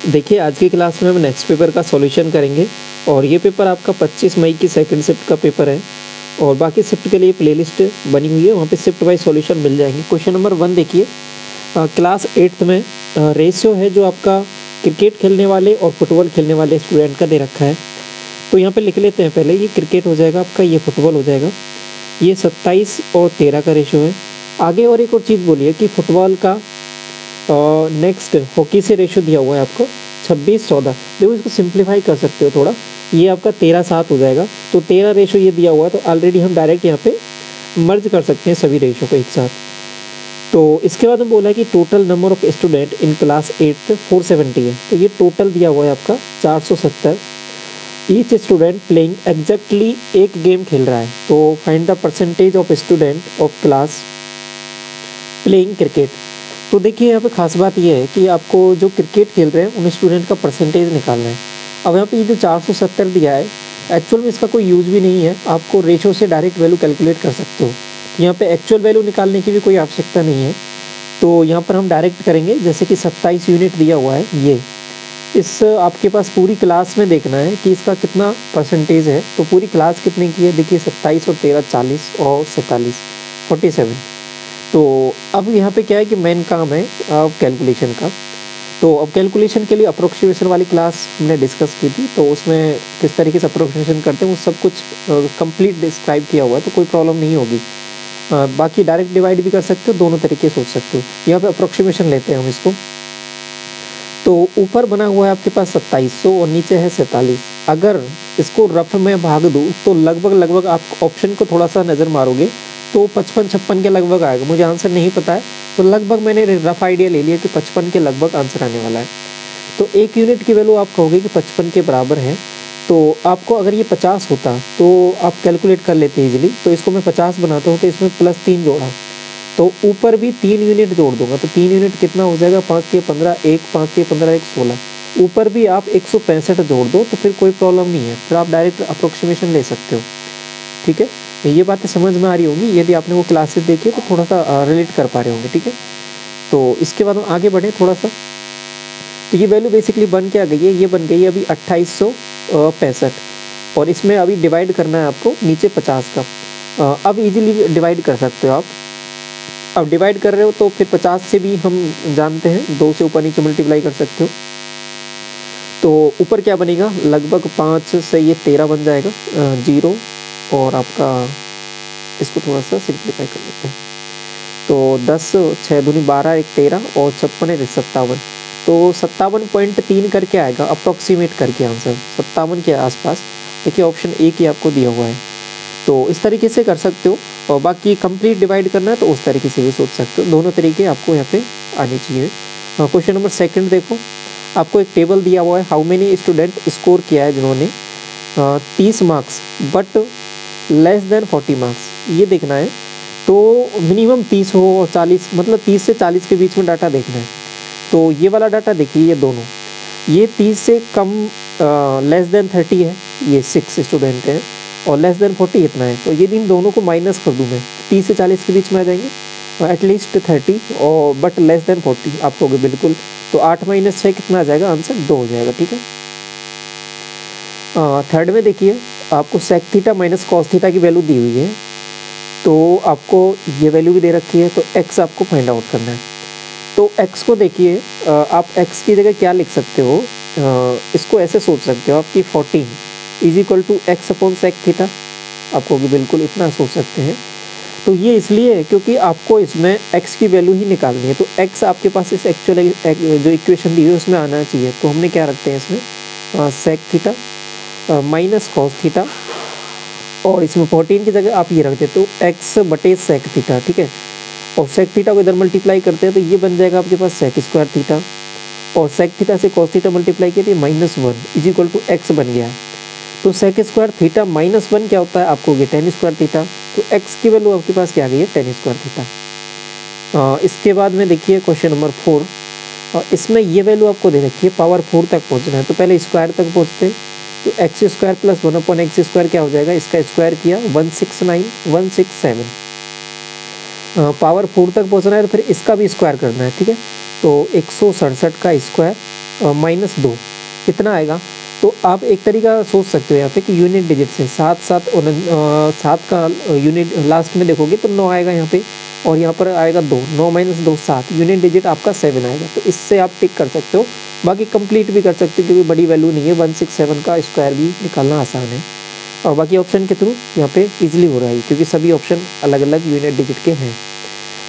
देखिए आज की क्लास में हम नेक्स्ट पेपर का सॉल्यूशन करेंगे और ये पेपर आपका 25 मई की सेकंड शिफ्ट का पेपर है और बाकी शिफ्ट के लिए प्लेलिस्ट बनी हुई है, वहाँ पे शिफ्ट वाइज सॉल्यूशन मिल जाएंगे। क्वेश्चन नंबर 1 देखिए, क्लास 8th में रेशियो है जो आपका क्रिकेट खेलने वाले और फुटबॉल खेलने वाले स्टूडेंट का दे रखा है। तो यहाँ पे लिख लेते हैं, पहले ये क्रिकेट हो जाएगा आपका, ये फुटबॉल हो जाएगा। ये 27 और 13 का रेशियो है। आगे और एक और चीज़ बोलिए कि फुटबॉल का नेक्स्ट हॉकी से रेशियो दिया हुआ है आपको 26-14। देखो इसको सिंप्लीफाई कर सकते हो थोड़ा, ये आपका 13-7 हो जाएगा। तो 13 रेशियो ये दिया हुआ है, तो ऑलरेडी हम डायरेक्ट यहाँ पे मर्ज कर सकते हैं सभी रेशियो को एक साथ। तो इसके बाद हम बोला है कि total number of student in class 8 470 है। तो ये टोटल दिया हुआ है आपका 470। ईच स्टूडेंट प्लेइंग एग्जैक्टली एक गेम खेल रहा है। तो find the percentage of student of class playing cricket. तो देखिए यहाँ पे खास बात ये है कि आपको जो क्रिकेट खेल रहे हैं उन स्टूडेंट का परसेंटेज निकालना है। अब यहाँ पे ये जो 470 दिया है, एक्चुअल में इसका कोई यूज़ भी नहीं है, आपको रेशो से डायरेक्ट वैल्यू कैलकुलेट कर सकते हो। यहाँ पे एक्चुअल वैल्यू निकालने की भी कोई आवश्यकता नहीं है। तो यहाँ पर हम डायरेक्ट करेंगे, जैसे कि 27 यूनिट दिया हुआ है, ये इस आपके पास पूरी क्लास में देखना है कि इसका कितना परसेंटेज है। तो पूरी क्लास कितने की है, देखिए 27 और 13 40 और 47 47। तो अब यहाँ पे क्या है कि मेन काम है अब कैलकुलेशन का। तो अब कैलकुलेशन के लिए अप्रोक्सीमेशन वाली क्लास हमने डिस्कस की थी, तो उसमें किस तरीके से अप्रोक्सीमेशन करते हैं वो सब कुछ कंप्लीट डिस्क्राइब किया हुआ है, तो कोई प्रॉब्लम नहीं होगी। बाकी डायरेक्ट डिवाइड भी कर सकते हो, दोनों तरीके सोच सकते हो। यहाँ पे अप्रोक्सीमेशन लेते हैं हम इसको। तो ऊपर बना हुआ है आपके पास 2700 और नीचे है 47। अगर इसको रफ में भाग दूँ तो लगभग आप ऑप्शन को थोड़ा सा नज़र मारोगे तो 55-56 के लगभग आएगा। मुझे आंसर नहीं पता है, तो लगभग मैंने रफ आइडिया ले लिया कि 55 के लगभग आंसर आने वाला है। तो 1 यूनिट की वैल्यू आप कहोगे कि 55 के बराबर है। तो आपको अगर ये 50 होता तो आप कैलकुलेट कर लेते इजीली। तो इसको मैं 50 बनाता हूँ, तो इसमें +3 जोड़ा, तो ऊपर भी 3 यूनिट जोड़ दूंगा। तो 3 यूनिट कितना हो जाएगा, 5 के 15 1, 5 के 15 1 16। ऊपर भी आप 165 जोड़ दो तो फिर कोई प्रॉब्लम नहीं है, फिर आप डायरेक्ट अप्रोक्सीमेशन ले सकते हो। ठीक है, ये बातें समझ में आ रही होंगी। यदि आपने वो क्लासेस देखी तो थोड़ा सा रिलेट कर पा रहे होंगे। ठीक है, तो इसके बाद हम आगे बढ़े थोड़ा सा। तो ये वैल्यू बेसिकली बन के आ गई है, ये बन गई है अभी 2865 और इसमें अभी डिवाइड करना है आपको नीचे 50 का। अब इजीली डिवाइड कर सकते हो आप। अब डिवाइड कर रहे हो तो फिर 50 से भी हम जानते हैं 2 से ऊपर नीचे मल्टीप्लाई कर सकते हो। तो ऊपर क्या बनेगा, लगभग 5 से ये 13 बन जाएगा 0 और आपका इसको थोड़ा सा सिंप्लीफाई कर लेते हैं। तो 10 6 दूनी 12 1 13 और 56 1 57। तो 57.3 करके आएगा अप्रॉक्सीमेट करके आंसर 57 के आसपास। देखिए ऑप्शन ए की आपको दिया हुआ है। तो इस तरीके से कर सकते हो, और बाकी कंप्लीट डिवाइड करना है तो उस तरीके से भी सोच सकते हो। दोनों तरीके आपको यहाँ पे आने चाहिए। क्वेश्चन नंबर 2 देखो, आपको एक टेबल दिया हुआ है, हाउ मेनी स्टूडेंट स्कोर किया है जिन्होंने 30 marks but less than 40 marks, ये देखना है। तो मिनिमम 30 हो और 40, मतलब 30 से 40 के बीच में डाटा देखना है। तो ये वाला डाटा देखिए, ये दोनों, ये 30 से कम लेस देन 30 है, ये 6 स्टूडेंट हैं, और लेस देन 40 इतना है। तो ये इन दोनों को माइनस कर दूँ मैं, 30 से 40 के बीच में आ जाएंगे, एटलीस्ट 30 और बट लेस देन 40 आप कहोगे बिल्कुल। तो 8 - 6 कितना आ जाएगा, आंसर 2 हो जाएगा। ठीक है, थर्ड में देखिए आपको sec theta minus cos theta की वैल्यू दी हुई है। तो आपको ये वैल्यू भी दे रखी है, तो एक्स आपको फाइंड आउट करना है। तो एक्स को देखिए, आप एक्स की जगह क्या लिख सकते हो, इसको ऐसे सोच सकते हो आप कि 14 = x/sec थीटा, आपको भी बिल्कुल इतना सोच सकते हैं। तो ये इसलिए है क्योंकि आपको इसमें x की वैल्यू ही निकालनी है। तो x आपके पास इस एक्चुअल जो इक्वेशन दी हुई है उसमें आना चाहिए। तो हमने क्या रखते हैं इसमें, sec theta minus cos theta, और इसमें 14 की जगह आप ये रख देते हो x/sec थीटा। ठीक है, और सेक थीटा को इधर मल्टीप्लाई करते हैं तो ये बन जाएगा आपके पास सेक स्क्वायर थीटा, और सेक थीटा से कॉस थीटा मल्टीप्लाई किया तो -1 = x बन गया। तो सेक स्क्वायर थीटा -1 क्या होता है, आपको ये tan स्क्वायर थीटा। तो x की वैल्यू आपके पास क्या आ गई है, tan स्क्वायर थीटा। इसके बाद में देखिए क्वेश्चन नंबर 4, इसमें ये वैल्यू आपको दे रखी है, पावर 4 तक पहुँचना है। तो पहले स्क्वायर तक पहुँचते, तो x² + 1/x² क्या हो जाएगा, इसका स्क्वायर किया 169 पावर 4 तक पहुँचना है, तो फिर इसका भी स्क्वायर करना है। ठीक है, तो 167 का स्क्वायर -2 कितना आएगा। तो आप एक तरीका सोच सकते हो यहाँ पे कि यूनिट डिजिट से 7 का यूनिट लास्ट में देखोगे तो 9 आएगा यहाँ पे, और यहाँ पर आएगा 2, 9 - 2 7, यूनिट डिजिट आपका 7 आएगा। तो इससे आप टिक कर सकते हो, बाकी कंप्लीट भी कर सकते हो क्योंकि बड़ी वैल्यू नहीं है, 167 का स्क्वायर भी निकालना आसान है। और बाकी ऑप्शन के थ्रू यहाँ पे इजीली हो रहा है क्योंकि सभी ऑप्शन अलग अलग यूनिट डिजिट के हैं।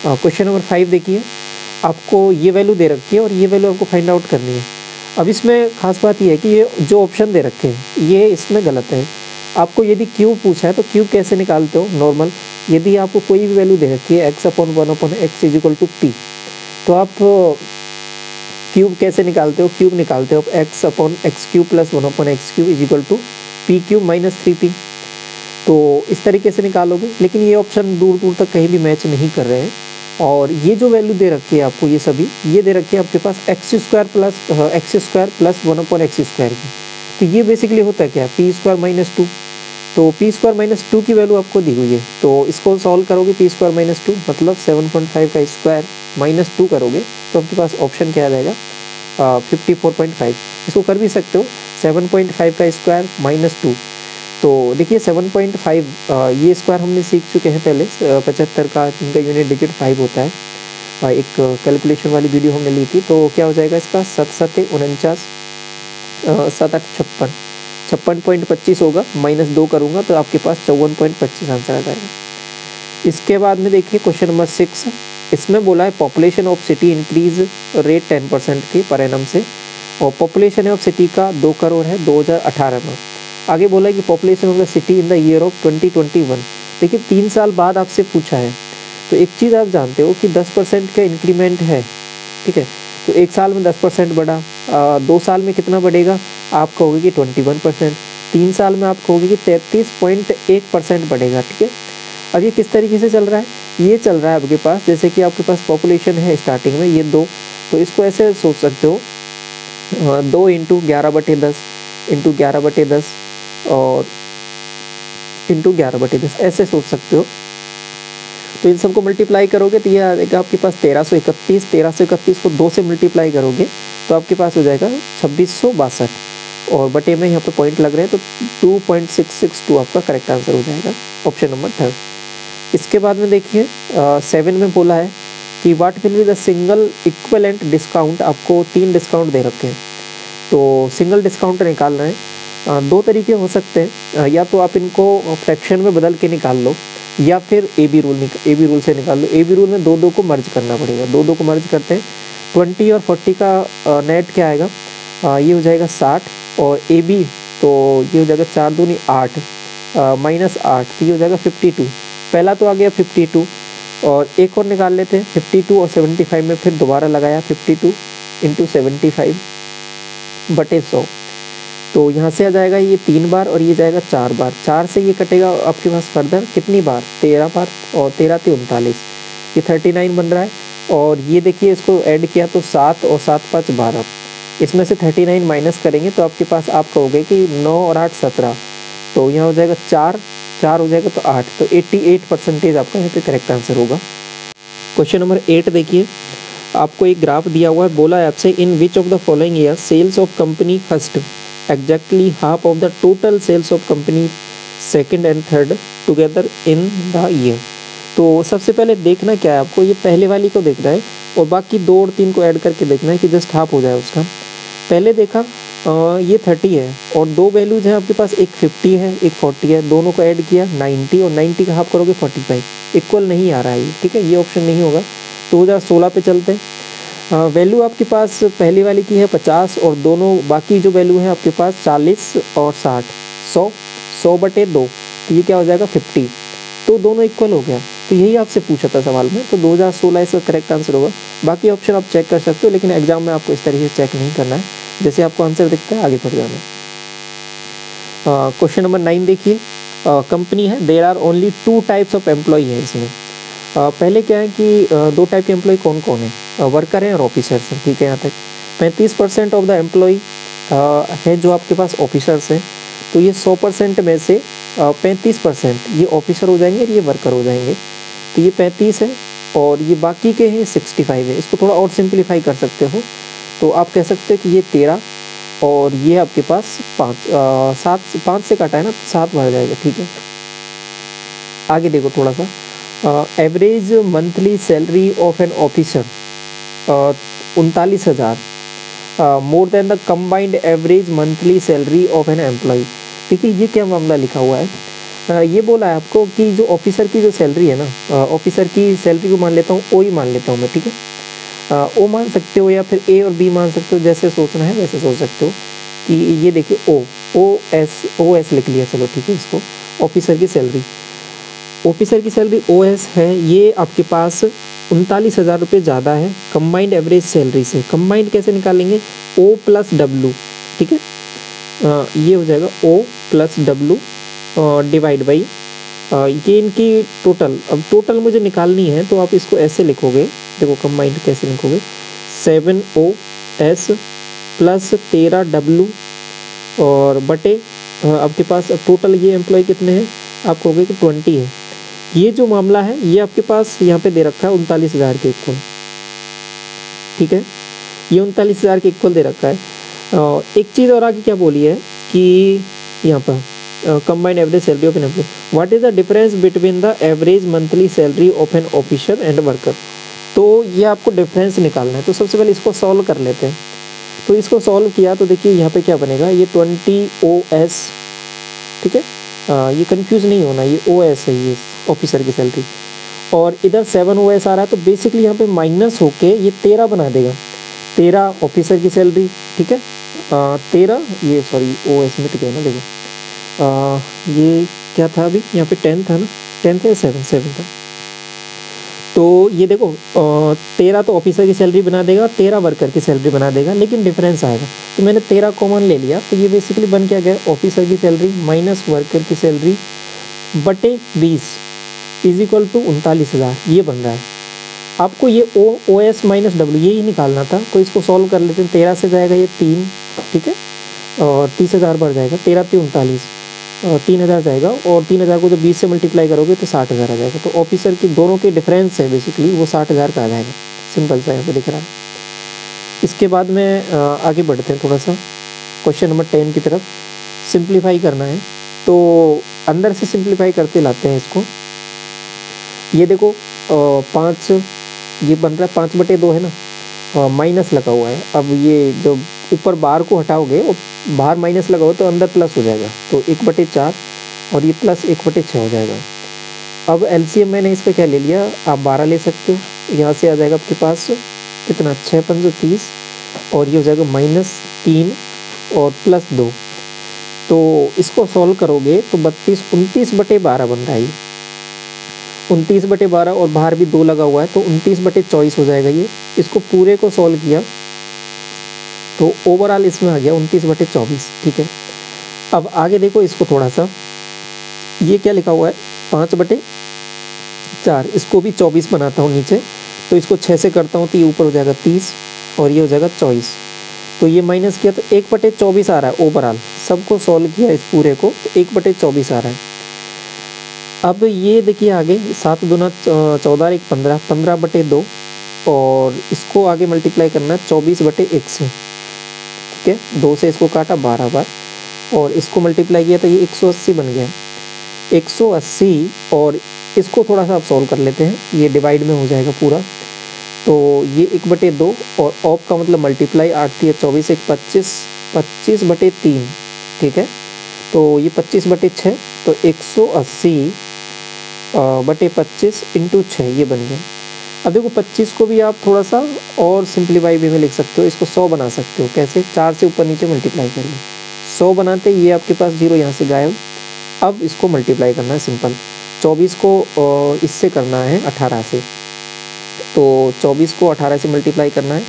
क्वेश्चन नंबर 5 देखिए, आपको ये वैल्यू दे रखी है और ये वैल्यू आपको फाइंड आउट करनी है। अब इसमें खास बात ये है कि ये जो ऑप्शन दे रखे हैं ये इसमें गलत है। आपको यदि क्यूब पूछा है तो क्यूब कैसे निकालते हो नॉर्मल, यदि आपको कोई भी वैल्यू दे रखी है x/1/x = p, तो आप क्यूब कैसे निकालते हो, क्यूब निकालते हो x/x³ + 1/x³ = p³ - 3p। तो इस तरीके से निकालोगे, लेकिन ये ऑप्शन दूर दूर तक कहीं भी मैच नहीं कर रहे हैं। और ये जो वैल्यू दे रखी है आपको, ये सभी ये दे रखी है आपके पास x² + 1/x² की। तो ये बेसिकली होता है क्या, p² - 2। तो p² - 2 की वैल्यू आपको दी हुई है, तो इसको सॉल्व करोगे p² - 2 मतलब 7.5 का स्क्वायर -2 करोगे तो आपके पास ऑप्शन क्या आ जाएगा 54.5। इसको कर भी सकते हो 7.5 का स्क्वायर -2। तो देखिए 7.5 ये स्क्वायर हमने सीख चुके हैं पहले, 75 का इनका यूनिट डिजिट 5 होता है। एक कैलकुलेशन वाली वीडियो हमने ली थी। तो क्या हो जाएगा इसका 7×7 = 49, 7×8 = 56, 56.25 होगा, -2 करूँगा तो आपके पास 54.25 आंसर आ जाएगा। इसके बाद में देखिए क्वेश्चन नंबर 6, इसमें बोला है population of city increase rate 10% की पर एनम से, और पॉपुलेशन ऑफ सिटी का 2 करोड़ है 2018 में। आगे बोला है कि population of the city in the year of 2021। देखिए 3 साल बाद आपसे पूछा है, तो एक चीज़ आप जानते हो कि 10% का इंक्रीमेंट है, ठीक है। तो 1 साल में 10% बढ़ा, 2 साल में कितना बढ़ेगा, आप कहोगे कि 21%, 3 साल में आप कहोगे कि 33.1% बढ़ेगा, ठीक है। अब ये किस तरीके से चल रहा है, ये चल रहा है आपके पास जैसे कि आपके पास पॉपुलेशन है स्टार्टिंग में ये 2, तो इसको ऐसे सोच सकते हो 2 × 11/10 × 11/10 और × 11/10 ऐसे सोच सकते हो। तो इन सबको मल्टीप्लाई करोगे तो ये आएगा आपके पास 1331, 1331 को 2 से मल्टीप्लाई करोगे तो आपके पास हो जाएगा 2662, और बटे में यहाँ पे पॉइंट लग रहे हैं तो 2.662 आपका करेक्ट आंसर हो जाएगा, ऑप्शन नंबर 3। इसके बाद में देखिए 7 में बोला है कि what will be the single equivalent discount, आपको 3 डिस्काउंट दे रखे हैं। तो सिंगल डिस्काउंट निकालना है, 2 तरीके हो सकते हैं, या तो आप इनको फ्रैक्शन में बदल के निकाल लो या फिर ए बी रूल से निकाल लो। ए बी रूल में 2 को मर्ज करना पड़ेगा, 2 को मर्ज करते हैं 20 और 40 का नेट क्या आएगा, ये हो जाएगा 60, और ए बी तो ये हो जाएगा 4 दूनी 8 -8 तो ये हो जाएगा 52। पहला तो आ गया 52, और एक और निकाल लेते हैं 52 और 75 में फिर दोबारा लगाया 52 × 75 बटे 100, तो यहाँ से आ जाएगा ये 3 बार और ये जाएगा 4 बार, 4 से ये कटेगा आपके पास फर्दर कितनी बार 13 बार, और 13 × 39 ये 39 बन रहा है। और ये देखिए इसको ऐड किया तो 7 और 7 × 5 = 12, इसमें से 39 माइनस करेंगे तो आपके पास आप कहोगे कि 9 और 8 = 17, तो यहाँ हो जाएगा 4 हो जाएगा तो 8, तो 88% आपका यहाँ पे करेक्ट आंसर होगा। क्वेश्चन नंबर 8 देखिए, आपको एक ग्राफ दिया हुआ है, बोला है आपसे in which of the following year sales of company first exactly half of the total sales of company second and third together in the year। तो सबसे पहले देखना क्या है आपको, ये पहले वाली को देखना है और बाकी 2 और 3 को ऐड करके देखना है कि जस्ट हाफ हो जाए उसका। पहले देखा ये 30 है और 2 वैल्यूज हैं आपके पास, एक 50 है एक 40 है, दोनों को ऐड किया 90, और 90 का हाफ करोगे 45, इक्वल नहीं आ रहा है ये, ठीक है, ये ऑप्शन नहीं होगा। 2016 पे चलते हैं, वैल्यू आपके पास पहली वाली की है 50 और दोनों बाकी जो वैल्यू है आपके पास 40 और 60, 100/2, तो ये क्या हो जाएगा 50, तो दोनों इक्वल हो गया। तो यही आपसे पूछा था सवाल में, तो 2016 इसका करेक्ट आंसर होगा। बाकी ऑप्शन आप चेक कर सकते हो, लेकिन एग्जाम में आपको इस तरीके से चेक नहीं करना है, जैसे आपको आंसर दिखता है आगे बढ़ जाना। क्वेश्चन नंबर 9 देखिए, कंपनी है, there are only 2 types of employee है इसमें। पहले क्या है कि 2 टाइप के एम्प्लॉय कौन कौन है, वर्कर हैं और ऑफिसर्स हैं, ठीक है। यहाँ तक 35% ऑफ द एम्प्लॉय है जो आपके पास ऑफिसर्स हैं, तो ये 100% में से 35% ये ऑफिसर हो जाएंगे और ये वर्कर हो जाएंगे, तो ये 35 है और ये बाकी के हैं 65 है। इसको थोड़ा और सिंप्लीफाई कर सकते हो, तो आप कह सकते हैं कि ये 13 और ये आपके पास 5 से काटा है ना, 7 भर जाएगा। ठीक है, आगे देखो थोड़ा सा, average monthly salary of an officer 39,000 more than the combined average monthly salary of an employee. देखिए ये क्या मामला लिखा हुआ है, ये बोला है आपको कि जो ऑफिसर की जो सैलरी है ना, ऑफिसर की सैलरी को मान लेता हूँ ओ ही मान लेता हूँ मैं। ठीक है, ओ मान सकते हो या फिर ए और बी मान सकते हो, जैसे सोचना है वैसे सोच सकते हो। कि ये देखिए ओ एस लिख लिया, चलो ठीक है। इसको ऑफिसर की सैलरी, ऑफिसर की सैलरी ओ एस है, ये आपके पास 39,000 रुपये ज़्यादा है कंबाइंड एवरेज सैलरी से। कंबाइंड कैसे निकालेंगे, ओ प्लस डब्लू। ठीक है, ये हो जाएगा O plus W divide by ये इनकी टोटल। अब टोटल मुझे निकालनी है तो आप इसको ऐसे लिखोगे, देखो कंबाइंड कैसे लिखोगे, 7OS प्लस 13W और बटे आपके पास अब टोटल ये एम्प्लॉय कितने हैं, आप कहोगे कि 20 है। ये जो मामला है ये आपके पास यहाँ पे दे रखा है 39,000 के इक्वल। ठीक है, ये 39,000 के इक्वल दे रखा है। एक चीज़ और आगे क्या बोली है कि यहाँ पर combined average salary of an employee, what is the difference between the average monthly salary of an officer and worker। तो ये आपको डिफरेंस निकालना है। तो सबसे पहले इसको सॉल्व कर लेते हैं। तो इसको सॉल्व किया तो देखिए यहाँ पे क्या बनेगा, ये 20OS। ठीक है, ये कंफ्यूज नहीं होना, ये OS है, ये ऑफिसर की सैलरी, और इधर 7OS आ रहा है। तो बेसिकली यहाँ पे माइनस होके ये 13 बना देगा, 13 ऑफिसर की सैलरी। ठीक है, 13 ये सॉरी OS मिट गया ना, देखो ये क्या था अभी, यहाँ पे 10 था ना, 10 था या 7 था। तो ये देखो 13 तो ऑफिसर की सैलरी बना देगा, 13 वर्कर की सैलरी बना देगा, लेकिन डिफरेंस आएगा। तो मैंने 13 कॉमन ले लिया, तो ये बेसिकली बन क्या गया, ऑफिसर की सैलरी माइनस वर्कर की सैलरी बटे 20 इज इक्वल टू 39,000, ये बन रहा है। आपको ये OS माइनस W ये ही निकालना था। तो इसको सॉल्व कर लेते हैं, 13 से जाएगा ये 3, ठीक है, और 30,000 बढ़ जाएगा, 13 × 3 = 39, 3,000 जाएगा, और 3,000 को जब 20 से मल्टीप्लाई करोगे तो 60,000 आ जाएगा। तो ऑफिसर की दोनों के डिफरेंस है बेसिकली वो 60,000 का आ जाएगा। सिंपल सा यहाँ पे दिख रहा है। इसके बाद में आगे बढ़ते हैं थोड़ा सा क्वेश्चन नंबर 10 की तरफ। सिंप्लीफाई करना है तो अंदर से सिंप्लीफाई करते लाते हैं इसको। ये देखो 5 ये बन रहा है 5/2 है ना, माइनस लगा हुआ है। अब ये जब ऊपर बार को हटाओगे और बाहर माइनस लगा हो तो अंदर प्लस हो जाएगा, तो 1/4 और ये प्लस 1/6 हो जाएगा। अब एलसीएम मैंने इसका क्या ले लिया, आप 12 ले सकते हो। यहाँ से आ जाएगा आपके पास कितना, 6 × 5 = 30, और ये हो जाएगा -3 और +2। तो इसको सॉल्व करोगे तो 29/12 बन रहा है। 29/12 और बाहर भी 2 लगा हुआ है तो 29/24 हो जाएगा ये। इसको पूरे को सॉल्व किया तो ओवरऑल इसमें आ गया 29/24। ठीक है, अब आगे देखो इसको थोड़ा सा, ये क्या लिखा हुआ है 5/4, इसको भी 24 बनाता हूँ नीचे। तो इसको 6 से करता हूँ तो ये ऊपर हो जाएगा 30 और ये हो जाएगा 24। तो ये माइनस किया तो 1/24 आ रहा है ओवरऑल। सबको सॉल्व किया इस पूरे को तो 1/24 आ रहा है। अब ये देखिए आगे 7 × 2 = 14 × 1 = 15, 15/2, और इसको आगे मल्टीप्लाई करना है 24/1 से। ठीक है, 2 से इसको काटा 12 बार और इसको मल्टीप्लाई किया तो ये 180 बन गया, 180। और इसको थोड़ा सा आप सॉल्व कर लेते हैं, ये डिवाइड में हो जाएगा पूरा। तो ये 1/2 और ऑफ का मतलब मल्टीप्लाई 8 × 3 = 24, 1 = 25, 25/3। ठीक है, तो ये 25/6 तो 180/25 × 6 ये बन गया। अब देखो 25 को भी आप थोड़ा सा और सिंप्लीफाई वे में लिख सकते हो, इसको 100 बना सकते हो। कैसे, 4 से ऊपर नीचे मल्टीप्लाई करिए, 100 बनाते ये आपके पास 0 यहाँ से गायब। अब इसको मल्टीप्लाई करना है सिंपल, 24 को इससे करना है 18 से, तो 24 को 18 से मल्टीप्लाई करना है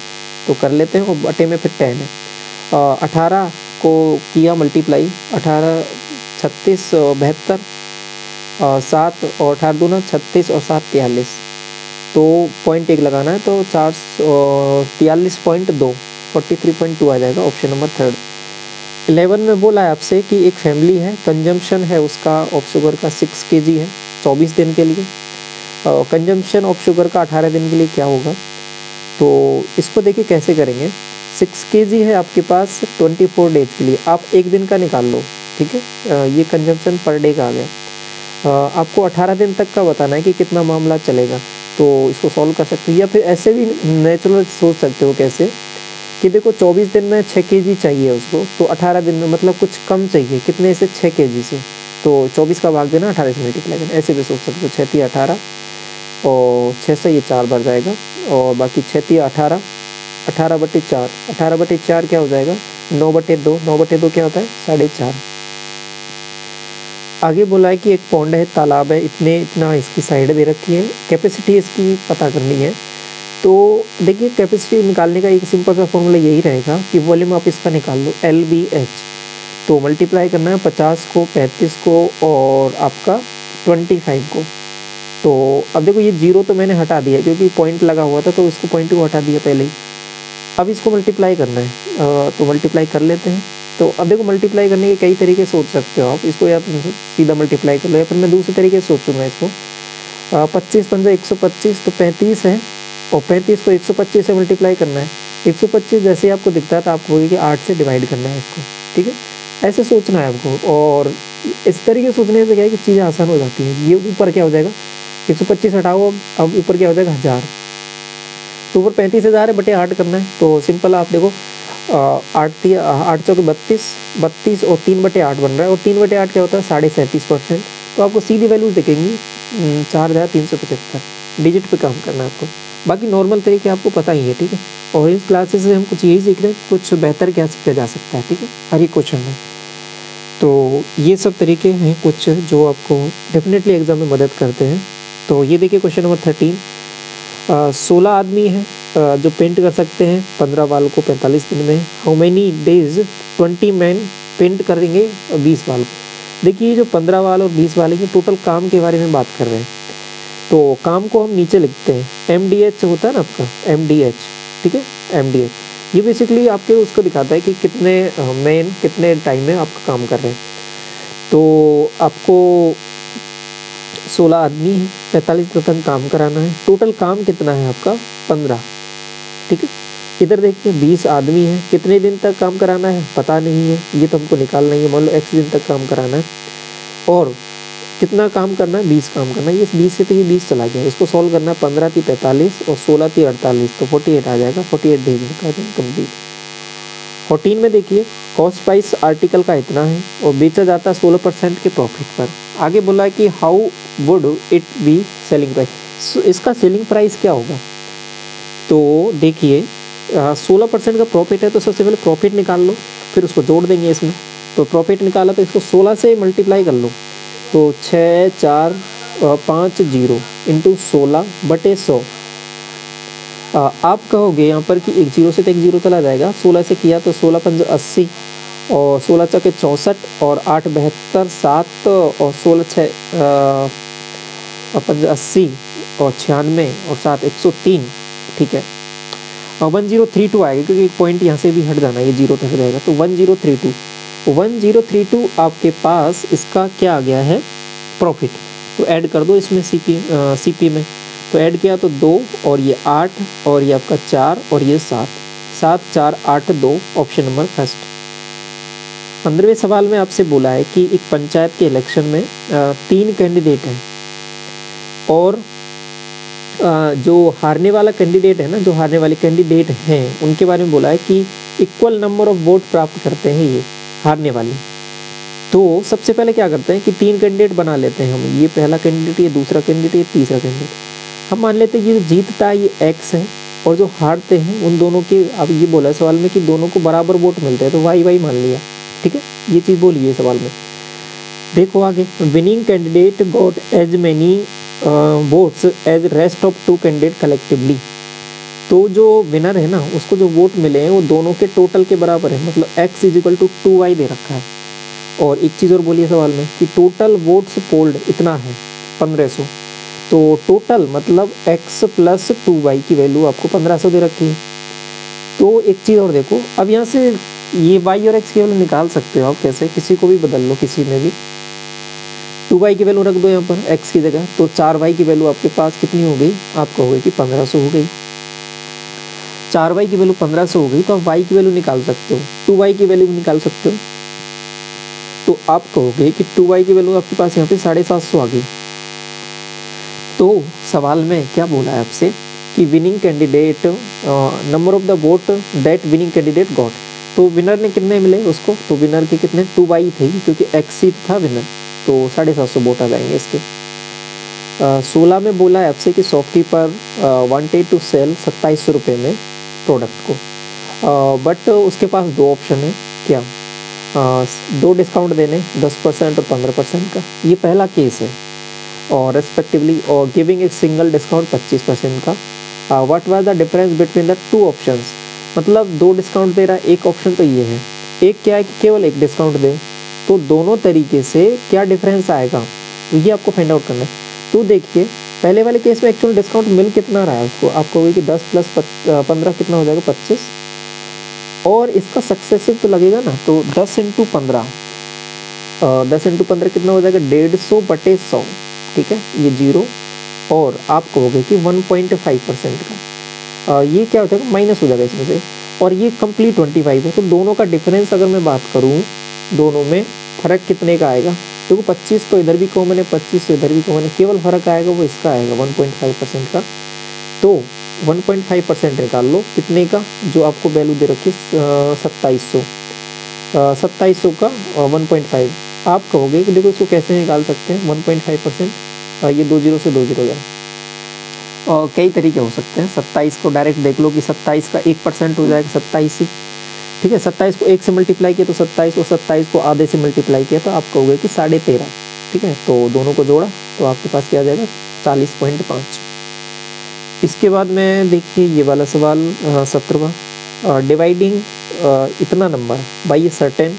तो कर लेते हैं, और बटे में फिर 10 है। 18 को किया मल्टीप्लाई, 18 36 72, 7 और 18 × 2 = 36 और 7 = 43। तो 0.1 लगाना है तो 43.2 43.2 आ जाएगा। Option number 3। 11 में बोला है आपसे कि एक फैमिली है, कंजम्पशन है उसका ऑफ शुगर का 6 kg है 24 दिन के लिए। कंजम्पशन ऑफ शुगर का 18 दिन के लिए क्या होगा, तो इसको देखिए कैसे करेंगे। 6 kg है आपके पास 24 डेज के लिए, आप एक दिन का निकाल लो, ठीक है। ये कंजम्पशन पर डे का आ गया। आपको 18 दिन तक का बताना है कि कितना मामला चलेगा, तो इसको सॉल्व कर सकते हो, या फिर ऐसे भी नेचुरल सोच सकते हो। कैसे कि देखो 24 दिन में 6 kg चाहिए उसको, तो 18 दिन में मतलब कुछ कम चाहिए, कितने से 6 kg से, तो 24 का भाग देना 18 से मल्टीप्लाई करना, ऐसे भी सोच सकते हो। 6 18 और 6 से ये 4 बढ़ जाएगा, और बाकी 6 18, 18/4, 18/4 क्या हो जाएगा 9/2, 9/2 क्या होता है 4.5। आगे बोला है कि एक पॉन्ड है, तालाब है, इतना इसकी साइड दे रखी है, कैपेसिटी इसकी पता करनी है। तो देखिए कैपेसिटी निकालने का एक सिंपल सा फॉर्मूला यही रहेगा कि वॉल्यूम आप इसका निकाल लो LBH, तो मल्टीप्लाई करना है 50 को, 35 को और आपका 25 को। तो अब देखो ये 0 तो मैंने हटा दिया क्योंकि पॉइंट लगा हुआ था, तो इसको पॉइंट को हटा दिया पहले ही। अब इसको मल्टीप्लाई करना है, तो मल्टीप्लाई कर लेते हैं। तो अब देखो मल्टीप्लाई करने के कई तरीके सोच सकते हो आप, इसको या तो सीधा मल्टीप्लाई कर लो, या फिर मैं दूसरे तरीके से सोचूंगा इसको। 25 पंजा 125, तो 35 है, और 35 को 125 से मल्टीप्लाई करना है। 125 जैसे ही आपको दिखता है तो आपको होगी कि 8 से डिवाइड करना है इसको, ठीक है। ऐसे सोचना है आपको, और इस तरीके सोचने से क्या है कि चीज़ें आसान हो जाती हैं। ये ऊपर क्या हो जाएगा 125 हटाओ, अब ऊपर क्या हो जाएगा 1000, तो ऊपर 35,000 है बटे 8 करना है। तो सिंपल आप देखो 8 चौके 32 और 3/8 बन रहा है, और 3/8 क्या होता है 37.5%। तो आपको सीधी वैल्यूज दिखेंगी 4375 डिजिट पे काम करना है आपको। बाकी नॉर्मल तरीके आपको पता ही है, ठीक है। और इस क्लासेस से हम कुछ यही सीख रहे हैं, कुछ बेहतर क्या सीखा जा सकता है, ठीक है, हर एक क्वेश्चन में। तो ये सब तरीके हैं कुछ जो आपको डेफिनेटली एग्जाम में मदद करते हैं। तो ये देखिए क्वेश्चन नंबर 13, 16 आदमी हैं जो पेंट कर सकते हैं 15 वाल को 45 दिन में। How many days 20 man paint करेंगे 20 वाल को। देखिए जो 15 वाल और 20 वाले के टोटल काम के बारे में बात कर रहे हैं, तो काम को हम नीचे लिखते हैं, MDH होता है ना आपका, MDH, ठीक है, MDH। ये बेसिकली आपके उसको दिखाता है कि कितने मैन कितने टाइम में आपका काम कर रहे हैं। तो आपको 16 आदमी है, 45 दिन काम कराना है, टोटल काम कितना है आपका 15, ठीक है। इधर देखिए 20 आदमी है, कितने दिन तक काम कराना है पता नहीं है, ये तो हमको निकालना ही है। मान लो X दिन तक काम कराना है, और कितना काम करना है 20 काम करना है। ये 20 से तो ये 20 चला गया, इसको सॉल्व करना है 15 × 45 और 16 × 48, तो 48 आ जाएगा। 48 डेज का कंप्लीट। 14 में देखिए कॉस्ट प्राइस आर्टिकल का इतना है और बेचा जाता है 16% के प्रॉफिट पर। आगे बोला है कि how would it be selling price, इसका सेलिंग प्राइस क्या होगा। तो देखिए 16% का प्रॉफिट है, तो सबसे पहले प्रॉफिट निकाल लो, फिर उसको जोड़ देंगे इसमें। तो प्रॉफिट निकाला तो इसको 16 से मल्टीप्लाई कर लो, तो 6 4 5 0 इंटू 16/100। आप कहोगे यहाँ पर कि एक 0 से तो एक 0 चला जाएगा, 16 से किया तो 16 पंज 80 और 16 चौके 64 और 8 72 7 और 16 6 पंज 80 और 96 और 7 103, ठीक है। 1032 आएगा क्योंकि एक पॉइंट यहाँ से भी हट जाना, ये 0 तक रहेगा, तो 1032 आपके पास इसका क्या आ गया है प्रॉफिट। तो ऐड कर दो इसमें CP में, तो ऐड किया तो 2 और ये 8 और ये आपका 4 और ये 7 7 4 8 2, ऑप्शन नंबर फर्स्ट। 15वें सवाल में आपसे बोला है कि एक पंचायत के इलेक्शन में 3 कैंडिडेट हैं, और जो हारने वाला कैंडिडेट है ना, जो हारने वाले कैंडिडेट हैं उनके बारे में बोला है कि इक्वल नंबर ऑफ वोट प्राप्त करते हैं ये हारने वाले। तो सबसे पहले क्या करते हैं कि 3 कैंडिडेट बना लेते हैं हम, ये पहला कैंडिडेट, ये दूसरा कैंडिडेट, ये तीसरा कैंडिडेट। हम मान लेते हैं ये जो जीतता है ये X है, और जो हारते हैं उन दोनों के, अब ये बोला है सवाल में कि दोनों को बराबर वोट मिलते हैं, तो Y मान लिया, ठीक है। ये चीज़ बोली है सवाल में। देखो आगे, winning candidate got as many votes as rest of 2 candidate collectively. तो जो विनर है ना उसको जो वोट मिले हैं वो दोनों के टोटल के बराबर है, मतलब X = 2Y दे रखा है। और एक चीज़ और बोली है सवाल में कि टोटल वोट्स पोल्ड इतना है 1500, तो टोटल मतलब X + 2Y की वैल्यू आपको 1500 दे रखी है। तो एक चीज़ और देखो, अब यहाँ से ये Y और X की वैल्यू निकाल सकते हो आप कैसे, किसी को भी बदल लो, किसी में भी 2Y की वैल्यू रख दो यहाँ पर X की जगह, तो 4Y की वैल्यू आपके पास कितनी हो गई, आपको हो गई कि 1500 हो गई। 4y की वैल्यू 1500 हो गई, तो आप y की वैल्यू निकाल सकते हो, 2y की वैल्यू निकाल सकते हो। तो आप कहोगे कि 2y की वैल्यू आपके पास यहाँ पे 750 आ गई। तो सवाल में क्या बोला है आपसे कि winning candidate, number of the vote that winning candidate got, तो विनर ने कितने मिले उसको, तो विनर के कितने 2y थे क्योंकि एक्सीड था विनर, तो 750 वोट आ जाएंगे इसके। 16 में बोला है आपसे कि शॉपकीपर वांटेड टू सेल 2700 रुपये में प्रोडक्ट को, बट उसके पास दो ऑप्शन है, क्या, दो डिस्काउंट देने 10% और 15% का, ये पहला केस है, और रेस्पेक्टिवली और गिविंग एक सिंगल डिस्काउंट 25% का। What was the difference between the two options, मतलब दो डिस्काउंट दे रहा है, एक ऑप्शन तो ये है, एक क्या है कि केवल एक डिस्काउंट दे, तो दोनों तरीके से क्या डिफरेंस आएगा, तो ये आपको फाइंड आउट करना है। तो देखिए पहले वाले केस में एक्चुअल डिस्काउंट मिल कितना रहा है उसको, आपको होगी कि 10 प्लस 15 कितना हो जाएगा 25, और इसका सक्सेसिव तो लगेगा ना, तो 10 इंटू 15, 10 इंटू 15 कितना हो जाएगा 150/100, ठीक है, ये जीरो, और आप कहोगे कि 1.5% का, ये क्या हो जाएगा माइनस हो जाएगा इसमें से, और ये कंप्लीट 25 है, तो दोनों का डिफरेंस अगर मैं बात करूँ, दोनों में फ़र्क कितने का आएगा, देखो 25 तो इधर भी कॉमन है, 25 तो इधर भी कॉमन है, केवल फ़र्क आएगा वो इसका आएगा 1.5% का। तो 1.5% निकाल लो कितने का, जो आपको वैल्यू दे रखी है 2700, 2700 का 1.5, आप कहोगे कि देखो इसको कैसे निकाल सकते हैं 1.5%, ये 2 जीरो से 2 जीरो गया, और कई तरीके हो सकते हैं। 27 को डायरेक्ट देख लो कि 27 का 1% हो जाएगा 27 ही, ठीक है, 27 को 1 से मल्टीप्लाई किया तो 27, और 27 को आधे से मल्टीप्लाई किया तो आप कहोगे कि 13.5, ठीक है, तो दोनों को जोड़ा तो आपके पास क्या आ जाएगा 40.5। इसके बाद में देखिए ये वाला सवाल 17वां, डिवाइडिंग इतना number by a certain,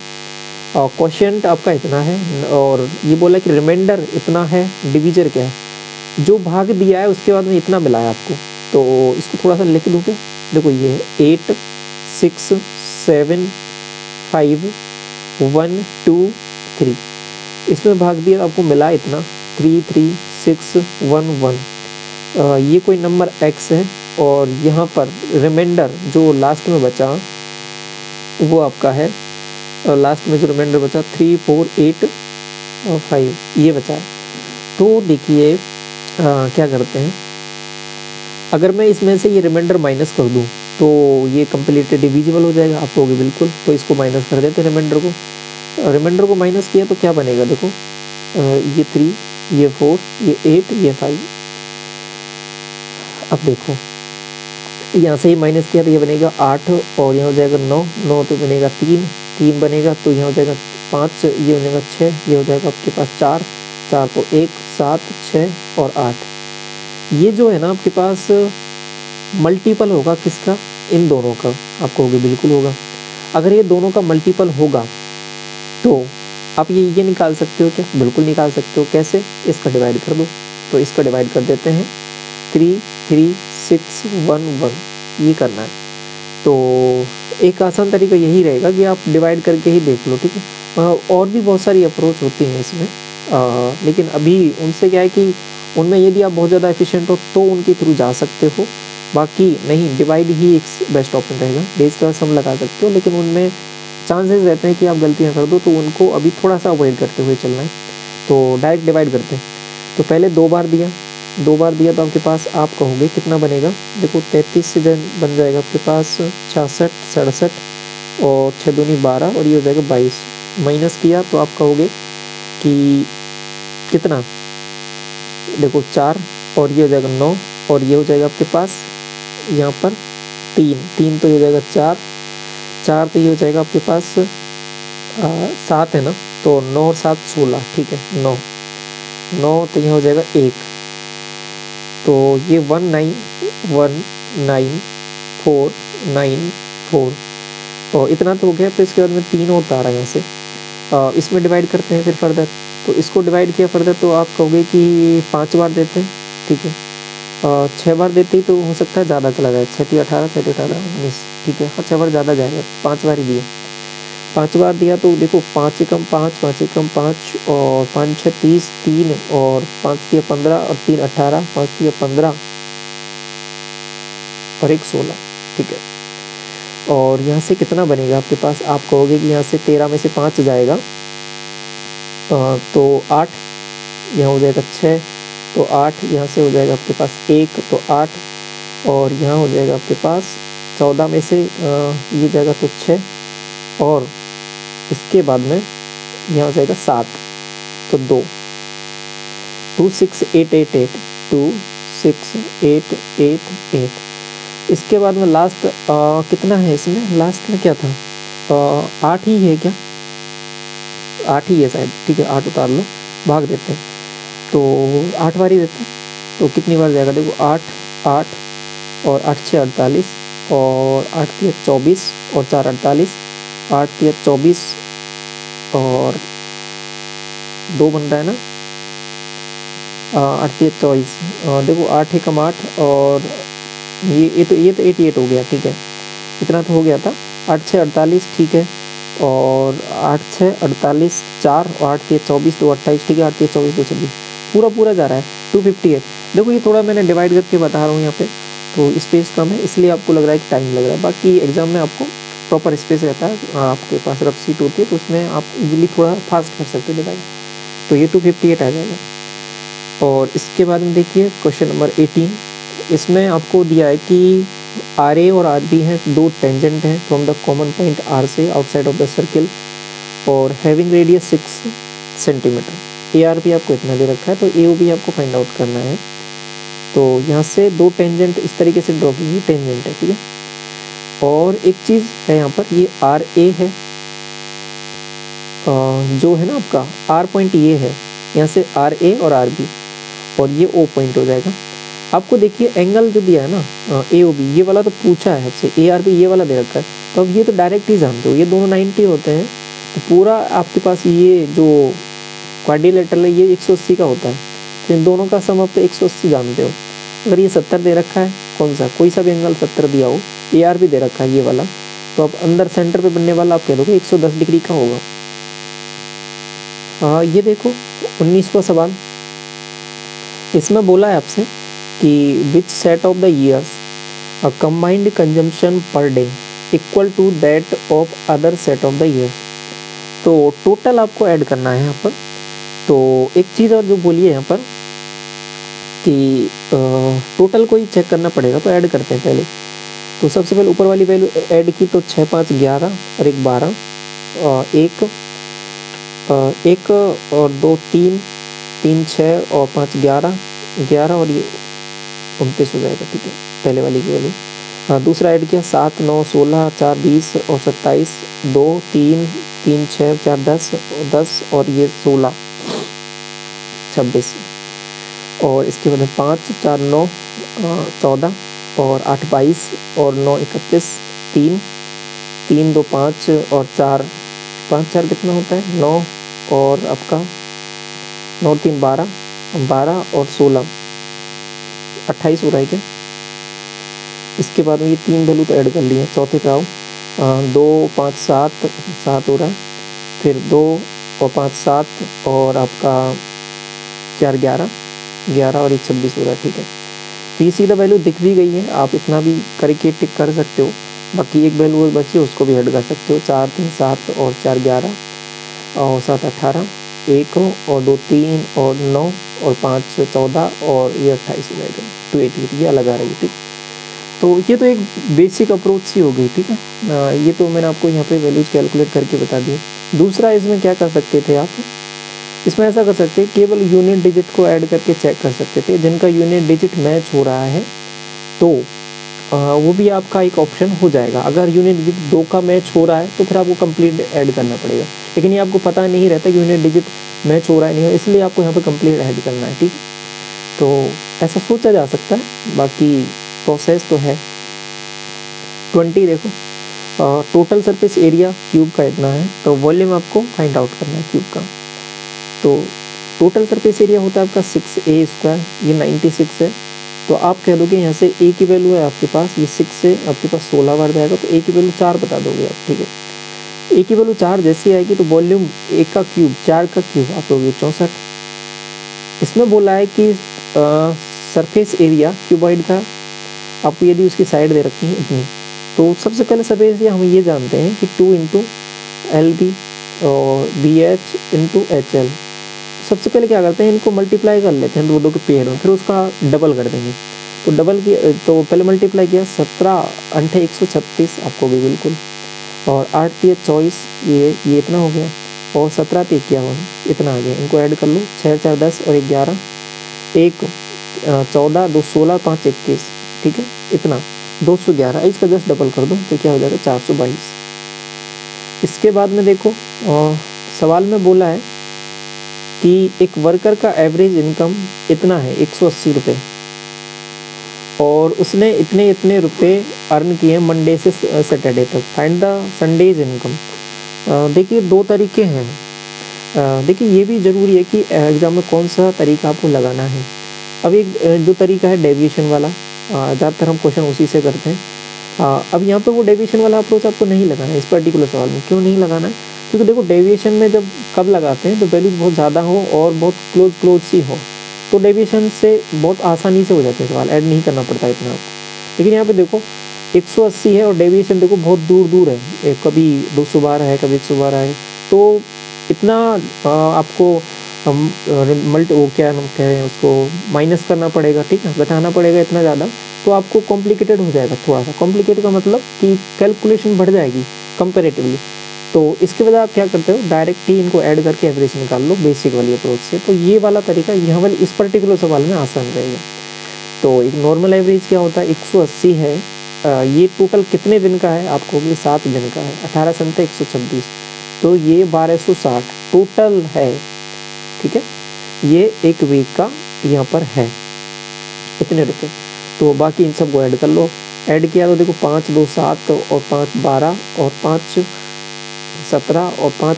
quotient आपका इतना है, और ये बोला कि रिमाइंडर इतना है, डिवीजर क्या है, जो भाग दिया है उसके बाद में इतना मिला है आपको, तो इसको थोड़ा सा लिख दूँ क्या, देखो ये है 8 6 7 5 1 2 3, इसमें भाग दिया आपको मिला इतना 3 3 6 1 1, ये कोई नंबर x है, और यहाँ पर रिमाइंडर जो लास्ट में बचा वो आपका है, लास्ट में जो रिमाइंडर बचा 3 4 8 और 5 ये बचा है। तो देखिए क्या करते हैं, अगर मैं इसमें से ये रिमाइंडर माइनस कर दूं तो ये कंप्लीट डिविजिबल हो जाएगा, आप कहोगे बिल्कुल, तो इसको माइनस कर देते हैं रिमाइंडर को माइनस किया तो क्या बनेगा, देखो ये 3 ये 4 ये 8 ये 5, अब देखो यहाँ से ही माइनस किया तो ये बनेगा 8, और यहाँ हो जाएगा 9 9 तो बनेगा 3 3 बनेगा, तो यहाँ हो जाएगा 5, ये हो जाएगा 6, ये हो जाएगा आपके पास 4 4 तो 1 7 6 और 8, ये जो है ना आपके पास मल्टीपल होगा किसका, इन दोनों का, आप कहोगे बिल्कुल होगा। अगर ये दोनों का मल्टीपल होगा तो आप ये निकाल सकते हो क्या, बिल्कुल निकाल सकते हो, कैसे, इसका डिवाइड कर दो, तो इसका डिवाइड कर देते हैं 3 3 6 1 1, ये करना है। तो एक आसान तरीका यही रहेगा कि आप डिवाइड करके ही देख लो, ठीक है, और भी बहुत सारी अप्रोच होती हैं इसमें, लेकिन अभी उनसे क्या है कि उनमें यदि आप बहुत ज़्यादा एफिशिएंट हो तो उनके थ्रू जा सकते हो, बाकी नहीं डिवाइड ही एक बेस्ट ऑप्शन रहेगा। बेस क्लास हम लगा सकते हो, लेकिन उनमें चांसेस रहते हैं कि आप गलतियां कर दो, तो उनको अभी थोड़ा सा अवॉइड करते हुए चलना है। तो डायरेक्ट डिवाइड करते हैं, तो पहले 2 बार दिया तो आपके पास आप कहोगे कितना बनेगा, देखो 33 से बन जाएगा आपके पास 66 67 और 6 दूनी 12, और ये हो जाएगा 22, माइनस किया तो आप कहोगे कि कितना, देखो 4 और ये हो जाएगा 9, और ये हो जाएगा आपके पास यहाँ पर 3 तो ये हो जाएगा 4 तो ये हो जाएगा आपके पास 7 है ना, तो 9 और 7 16, ठीक है, 9 तो यहाँ हो जाएगा 1, तो ये 1919494 और इतना तो हो गया। तो इसके बाद में 3 और तारा यहाँ से इसमें डिवाइड करते हैं फिर फर्दर, तो इसको डिवाइड किया फर्दर तो आप कहोगे कि 5 बार देते हैं, ठीक है, 6 बार देते ही तो हो सकता है ज़्यादा चला जाए, 6 × 18 6 × 18 19, ठीक है, 6 बार ज़्यादा जाएगा, 5 बार ही दिए, 5 बार दिया तो देखो 5 एकम 5 5 एकम 5 और 5 6 30 3 और 5 3 15 और 3 18 5 3 15 और 1 16, ठीक है। और यहाँ से कितना बनेगा आपके पास, आप कहोगे कि यहाँ से 13 में से 5 जाएगा तो 8, यहाँ हो जाएगा 6 तो 8, यहाँ से हो जाएगा आपके पास 1 तो 8, और यहाँ हो जाएगा आपके पास 14 में से ये जाएगा तो 6, और इसके बाद में यहाँ हो जाएगा 7 तो 2, 2 6 8 8 8 2 6 8 8 8। इसके बाद में लास्ट कितना है इसमें, लास्ट में क्या था 8 ही है क्या, 8 ही है शायद, ठीक है 8 उतार लो, भाग देते हैं तो 8 बार ही देते हैं, तो कितनी बार जाएगा देखो 8 8 और 8 6 48 और 8 3 24 और 4 48, 8 3 24 और 2 बन रहा है ना, 8 3 24, देखो 8 एकम 8 और ये तो 88 हो गया, ठीक है इतना तो हो गया था, 8 6 48 ठीक है, और 8 6 48 4 और 8 3 24 2 28, ठीक है 8 3 24 2 26, पूरा जा रहा है 258। देखो ये थोड़ा मैंने डिवाइड करके बता रहा हूँ यहाँ पे, तो स्पेस कम है इसलिए आपको लग रहा है कि टाइम लग रहा है, बाकी एग्जाम में आपको प्रॉपर स्पेस रहता है, आपके पास रफ सीट होती है तो उसमें आप इजीली थोड़ा फास्ट कर सकते हो डिवाइड, तो ये 258 आ जाएगा। और इसके बाद में देखिए क्वेश्चन नंबर 18, इसमें आपको दिया है कि आर ए और आर बी हैं, दो टेंजेंट हैं from the common point R से आउटसाइड ऑफ द सर्किल, और having radius 6 centimetre. A R B आपको इतना दे रखा है, तो ए ओ बी आपको फाइंड आउट करना है। तो यहाँ से दो टेंजेंट इस तरीके से ड्रॉ कीजिए, टेंजेंट है ठीक है। और एक चीज़ है यहाँ पर, ये आर ए है जो है ना आपका आर पॉइंट ये है, यहाँ से आर ए और आर बी, और ये ओ पॉइंट हो जाएगा। आपको देखिए एंगल जो दिया है ना ए ओ बी, ये वाला तो पूछा है आपसे, ए आर बी ये वाला दे रखा है, तो अब ये तो डायरेक्ट ही जानते हो, ये दोनों 90 होते हैं, तो पूरा आपके पास ये जो क्वाड्रिलेटरल है ये 180 का होता है, तो इन दोनों का सम आप तो 180 जानते हो। अगर ये 70 दे रखा है, कौन सा कोई सा भी एंगल 70 दिया हो, ए आर बी दे रखा है ये वाला, तो आप अंदर सेंटर पे बनने वाला आप कह दोगे 110 डिग्री का होगा। ये देखो 19वां सवाल, इसमें बोला है आपसे कि which set of the years a combined consumption per day equal to that of other set of the years. तो टोटल आपको ऐड करना है यहाँ पर। तो एक चीज़ और जो बोली है यहाँ पर कि टोटल को ही चेक करना पड़ेगा, तो ऐड करते हैं पहले। तो सबसे पहले ऊपर वाली वैल्यू ऐड की, तो 6 5 11 और 1 12, एक और 2 3 3 6 और 5 11 11 और ये 29 हो जाएगा, ठीक है पहले वाली की वैल्यू। दूसरा ऐड किया 7 9 16 4 20 और 27, 2 3 3 6 4 10 और ये 16 26, और इसके बाद 5 4 9 14 और 8 22 और 9 31, 3 3 2 5 और 4 5 4 कितना होता है 9, और आपका 9 3 12 12 और 16 28 हो रहा है क्या। इसके बाद में ये 3 वैल्यू तो ऐड कर लिए, चौथे पे आओ 2 5 7 7 हो रहा है, फिर 2 और 5 7 और आपका 4 11 11 और 1 26 हो रहा है, ठीक है। तो ये सीधा वैल्यू दिख भी गई है, आप इतना भी करके टिक कर सकते हो, बाकी एक वैल्यू बची उसको भी ऐड कर सकते हो, 4 3 7 और 4 11 और 7 18, 1 और 2 3 और 9 और 5 14 और ये 28 हो जाएगा, 288 ये अलग आ रही है, ठीक। तो ये तो एक बेसिक अप्रोच सी हो गई, ठीक है। ये तो मैंने आपको यहाँ पे वैल्यूज कैलकुलेट करके बता दिए। दूसरा इसमें क्या कर सकते थे आप, इसमें ऐसा कर सकते हैं केवल यूनिट डिजिट को ऐड करके चेक कर सकते थे, जिनका यूनिट डिजिट मैच हो रहा है तो वो भी आपका एक ऑप्शन हो जाएगा। अगर यूनिट डिजिट 2 का मैच हो रहा है तो फिर आपको कंप्लीट ऐड करना पड़ेगा, लेकिन ये आपको पता नहीं रहता कि यूनिट डिजिट मैच हो रहा है नहीं हो, इसलिए आपको यहाँ पे कंप्लीट ऐड करना है, ठीक। तो ऐसा सोचा जा सकता है, बाकी प्रोसेस तो है। 20 देखो टोटल सरफेस एरिया क्यूब का इतना है, तो वॉल्यूम आपको फाइंड आउट करना है क्यूब का। तो टोटल सरफेस एरिया होता है आपका 6a², ये 96 है, तो आप कह दोगे यहाँ से a की वैल्यू है आपके पास, ये 6 से आपके पास 16 बार जाएगा, तो a की वैल्यू 4 बता दोगे आप, ठीक है। a की वैल्यू 4 जैसी आएगी तो वॉल्यूम a का क्यूब 4 का क्यूब आप लोगे 64। इसमें बोला है कि सरफेस एरिया क्यूबॉइड का आपको यदि उसकी साइड दे रखी है इतनी, तो सबसे पहले सभी हम ये जानते हैं कि 2 इंटू LB और BH इंटू HL। सबसे पहले क्या करते हैं, इनको मल्टीप्लाई कर लेते हैं दो के पेयर में, फिर उसका डबल कर देंगे। तो डबल किया तो पहले मल्टीप्लाई किया, 17 अंठे 136 आपको भी बिल्कुल, और 8 3 24, ये इतना हो गया, और 17 3 51 इतना आ गया। इनको ऐड कर लो, 6 4 10 और 11 1 14 2 16 5 21, ठीक है, इतना 211। इसका जस्ट डबल कर दो तो क्या हो जाएगा 422। इसके बाद में देखो सवाल में बोला है कि एक वर्कर का एवरेज इनकम इतना है 180 रुपये, और उसने इतने इतने रुपए अर्न किए मंडे से सैटरडे तक। Find the Sundays income. देखिए दो तरीके हैं। देखिए ये भी ज़रूरी है कि एग्ज़ाम में कौन सा तरीका आपको लगाना है। अब एक जो तरीका है डेविएशन वाला, ज़्यादातर हम क्वेश्चन उसी से करते हैं। अब यहाँ पे वो डेविएशन वाला अप्रोच आपको नहीं लगाना है इस पर्टिकुलर सवाल में। क्यों नहीं लगाना है? क्योंकि देखो डेविएशन में जब कब लगाते हैं तो वैल्यूज बहुत ज़्यादा हो और बहुत क्लोज सी हो, तो डेविएशन से बहुत आसानी से हो जाते हैं सवाल, ऐड नहीं करना पड़ता इतना। लेकिन यहाँ पे देखो 180 है और डेविएशन देखो बहुत दूर है, कभी 212 है, कभी 112 है, तो इतना आपको वो क्या नाम कह रहे हैं उसको, माइनस करना पड़ेगा, ठीक है, घटाना पड़ेगा इतना ज़्यादा, तो आपको कॉम्प्लिकेटेड हो जाएगा। थोड़ा सा कॉम्प्लिकेटेड का मतलब कि कैलकुलेशन बढ़ जाएगी कंपेरेटिवली। तो इसके वजह आप क्या करते हो, डायरेक्ट ही इनको ऐड करके एवरेज निकाल लो बेसिक वाली अप्रोच से। तो ये वाला तरीका यहाँ वाली इस पर्टिकुलर सवाल में आसान रहेगा। तो एक नॉर्मल एवरेज क्या होता है, 180 है, ये टोटल कितने दिन का है आपको, ये 7 दिन का है, 18 संख्या 126, तो ये 1260 टोटल है, ठीक है, ये एक वीक का यहाँ पर है इतने रुपए। तो बाकी इन सबको ऐड कर लो। ऐड किया तो देखो 5 2 7 और 5 12 और 5 17 और 5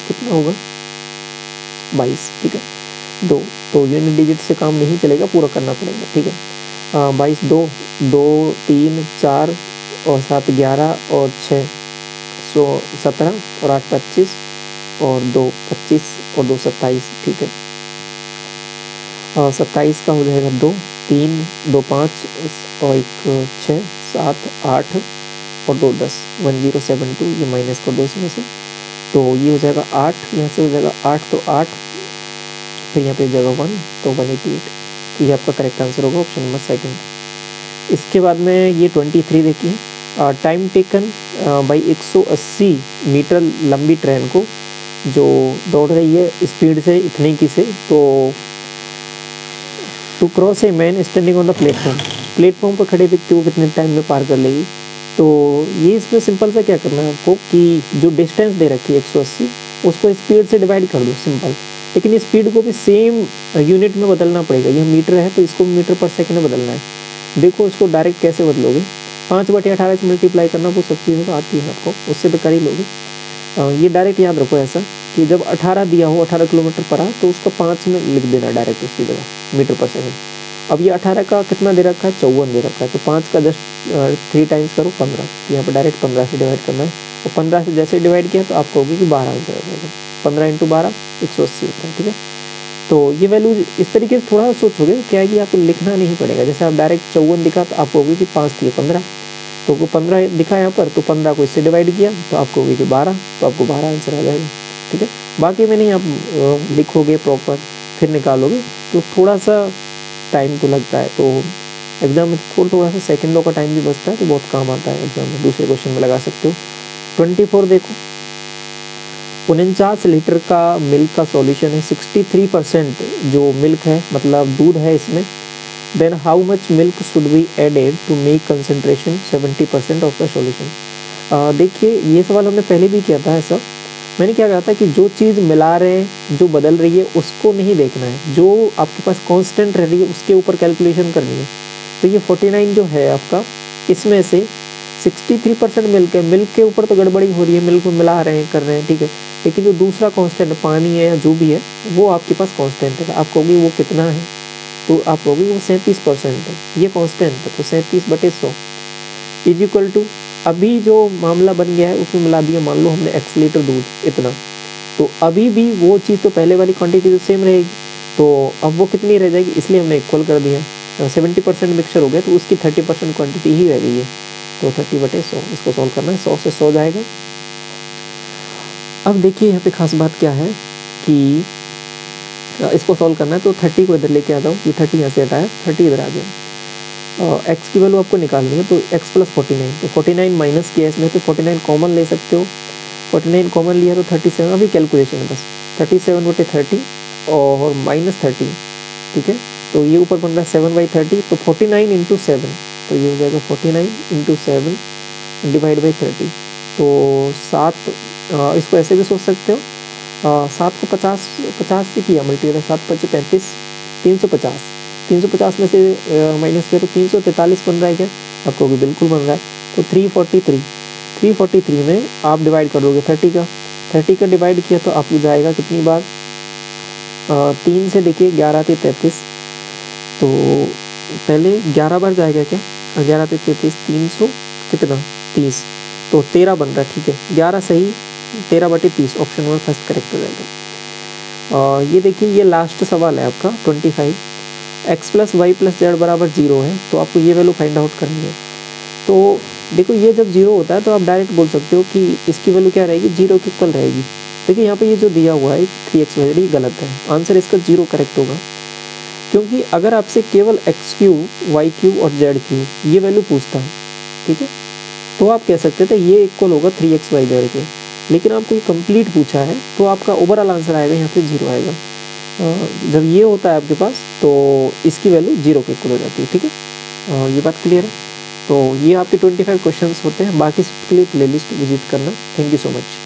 कितना होगा 22, ठीक है, 2। तो यूनिट डिजिट से काम नहीं चलेगा, पूरा करना पड़ेगा, ठीक है। 22 2 2 3 4 और 7 11 और 6 17 और 8 25 और 2 25 और 2 27, ठीक है। 27 का हो जाएगा 2 3 2 5 और 1 6 7 8 और 2 10, 1072, ये माइनस कर दो इसमें से, तो ये हो जाएगा 8, यहाँ से हो जाएगा 8 तो 8, फिर यहाँ पे हो जाएगा 1 तो 188। तो ये आपका करेक्ट आंसर होगा, ऑप्शन नंबर सेकंड। इसके बाद में ये 23 देखिए, टाइम टेकन बाई 180 मीटर लंबी ट्रेन को जो दौड़ रही है स्पीड से इतने की से, तो to cross a man standing on the platform पर खड़े व्यक्ति को कितने टाइम में पार कर लेगी। तो ये इसमें सिंपल सा क्या करना है आपको कि जो डिस्टेंस दे रखी है 180 उसको स्पीड से डिवाइड कर दो, सिंपल। लेकिन स्पीड को भी सेम यूनिट में बदलना पड़ेगा, यह मीटर है तो इसको मीटर पर सेकंड में बदलना है। देखो इसको डायरेक्ट कैसे बदलोगे, 5/18 से मल्टीप्लाई करना, वो सब चीज़ें तो आती है आपको, उससे तो कर ही लोगे। ये डायरेक्ट याद रखो ऐसा कि जब 18 दिया हो 18 किलोमीटर पर आ तो उसका 5 में लिख देना डायरेक्ट उसकी जगह मीटर पर सेकंड। अब ये 18 का कितना दे रखा है, 54 दे रखा है, तो 5 का जस्ट 3 टाइम्स करो 15, यहाँ पर डायरेक्ट 15 से डिवाइड करना है, और 15 से जैसे डिवाइड किया तो आपको होगी कि 12 आंसर आ जाएगा। 15 × 12 180 होता है, ठीक है। तो ये वैल्यू इस तरीके से थोड़ा सोचोगे क्या है कि आपको लिखना नहीं पड़ेगा। जैसे आप डायरेक्ट 54 दिखा तो आपको होगी कि 5 दिए 15, तो वो 15 दिखा यहाँ पर, तो 15 को इससे डिवाइड किया तो आपको होगी कि 12, तो आपको 12 आंसर आ जाएगा, ठीक है। बाकी में नहीं आप लिखोगे प्रॉपर फिर निकालोगे तो थोड़ा सा टाइम तो लगता है, तो एग्जाम में थोड़ा सा सेकंडों का टाइम भी बचता है, तो बहुत काम आता है एग्जाम में, दूसरे क्वेश्चन में लगा सकते हो। 24 देखो, 49 लीटर का मिल्क का सॉल्यूशन है, 63% जो मिल्क है मतलब दूध है इसमें, then how much milk should be added to make concentration 70% of the solution. देखिए ये सवाल हमने पहले भी किया था ऐसा। मैंने क्या कहा था कि जो चीज़ मिला रहे हैं जो बदल रही है उसको नहीं देखना है, जो आपके पास कांस्टेंट रह रही है उसके ऊपर कैलकुलेशन करनी है। तो ये 49 जो है आपका, इसमें से 63% मिल्क है, मिल्क के ऊपर तो गड़बड़ी हो रही है, मिल्क में मिला रहे हैं कर रहे हैं, ठीक है, लेकिन जो दूसरा कांस्टेंट पानी है या जो भी है वो आपके पास कांस्टेंट है। आप कहोगे वो कितना है, तो आप कहोगे वो 37% है, ये कांस्टेंट है, तो 37/100 इज इक्वल टू, अभी जो मामला बन गया है उसमें मिला दिया, मान लो हमने x लीटर दूध इतना, तो अभी भी वो चीज़ तो पहले वाली क्वांटिटी तो सेम रहेगी, तो अब वो कितनी रह जाएगी, इसलिए हमने इक्वल कर दिया। 70% मिक्सचर हो गया तो उसकी 30% क्वांटिटी ही रह गई है, तो 30/100 इसको सॉल्व करना है, 100 से 100 जाएगा। अब देखिए यहाँ पे खास बात क्या है कि इसको सॉल्व करना है, तो 30 को इधर लेके आ जाओ, ये 30 यहाँ से हटाया, 30 इधर आ गया। एक्स की वैल्यू आपको निकालनी है, तो x + 49, तो 49 माइनस किया इसमें, तो 49 कॉमन ले सकते हो, 49 कॉमन लिया तो 37, अभी कैलकुलेशन है बस, 37/30 और -30, ठीक है। तो ये ऊपर बन रहा है 7/30, तो 49 × 7, तो ये हो जाएगा 49 × 7 / 30, तो 7, इसको ऐसे भी सोच सकते हो, 7 को 50 से किया मल्टीप्लाई, 7 × 5 = 35, 350, 350 में से माइनस करो, 343 बन रहा है क्या, आपको भी बिल्कुल बन रहा है। तो 343 में आप डिवाइड कर दोगे 30 का डिवाइड किया तो आपको जाएगा कितनी बार, 3 से देखिए 11 × 33, तो पहले 11 बार जाएगा क्या, 11 × 33, 300 कितना 30, तो 13 बन रहा है, ठीक है, 11 सही, 13/30 ऑप्शन नंबर फर्स्ट करेक्ट हो जाएगा। ये देखिए ये लास्ट सवाल है आपका 25, x + y + z = 0 है, तो आपको ये वैल्यू फाइंड आउट करनी है। तो देखो ये जब 0 होता है तो आप डायरेक्ट बोल सकते हो कि इसकी वैल्यू क्या रहेगी, 0 के इक्वल रहेगी। देखिए यहाँ पे ये जो दिया हुआ है 3x ये गलत है, आंसर इसका 0 करेक्ट होगा, क्योंकि अगर आपसे केवल x³ y³ और z³ ये वैल्यू पूछता है, ठीक है, तो आप कह सकते थे ये इक्वल होगा 3x/y/z के, लेकिन आपको ये कंप्लीट पूछा है तो आपका ओवरऑल आंसर आएगा यहाँ पे 0 आएगा। जब ये होता है आपके पास तो इसकी वैल्यू 0 के इक्वल हो जाती है, ठीक है, ये बात क्लियर है। तो ये आपके 25 क्वेश्चंस होते हैं, बाकी सबके लिए प्लेलिस्ट विजिट करना। Thank you so much.